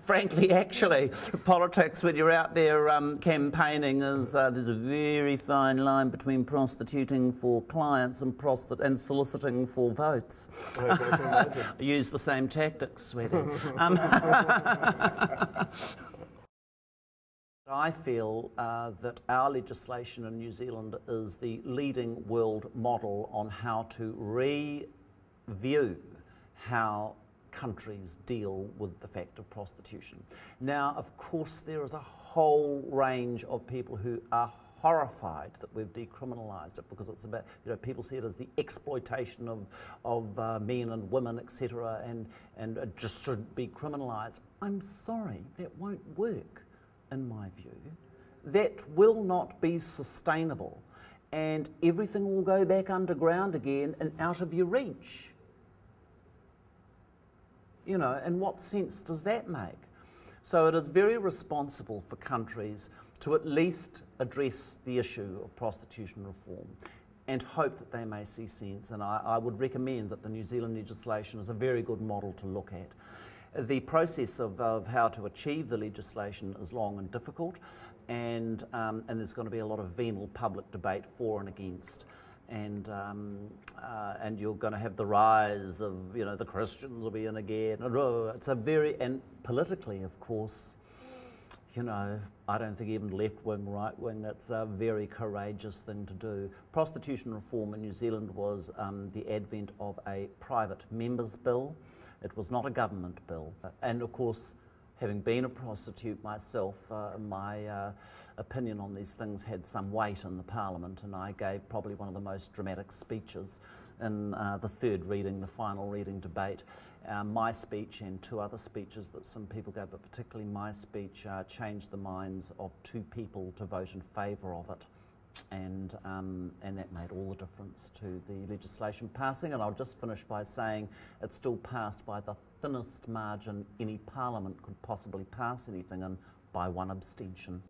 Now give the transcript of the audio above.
frankly, actually, politics when you're out there campaigning is there's a very fine line between prostituting for clients and soliciting for votes. I use the same tactics, sweetie. I feel that our legislation in New Zealand is the leading world model on how to review how countries deal with the fact of prostitution. Now, of course, there is a whole range of people who are horrified that we've decriminalised it because it's about, people see it as the exploitation of men and women, etc., and it just should be criminalised. I'm sorry, that won't work. In my view, that will not be sustainable, and everything will go back underground again and out of your reach. And what sense does that make? So it is very responsible for countries to at least address the issue of prostitution reform and hope that they may see sense, and I would recommend that the New Zealand legislation is a very good model to look at. The process of how to achieve the legislation is long and difficult, and there's going to be a lot of venal public debate for and against, and you're going to have the rise of the Christians will be in again. It's a and politically, of course, I don't think even left wing, right wing. It's a very courageous thing to do. Prostitution reform in New Zealand was the advent of a private members' bill. It was not a government bill. And of course, having been a prostitute myself, my opinion on these things had some weight in the Parliament, and I gave probably one of the most dramatic speeches in the third reading, the final reading debate. My speech and two other speeches that some people gave, but particularly my speech, changed the minds of 2 people to vote in favour of it. And that made all the difference to the legislation passing. And I'll just finish by saying it still passed by the thinnest margin any parliament could possibly pass anything in, by 1 abstention.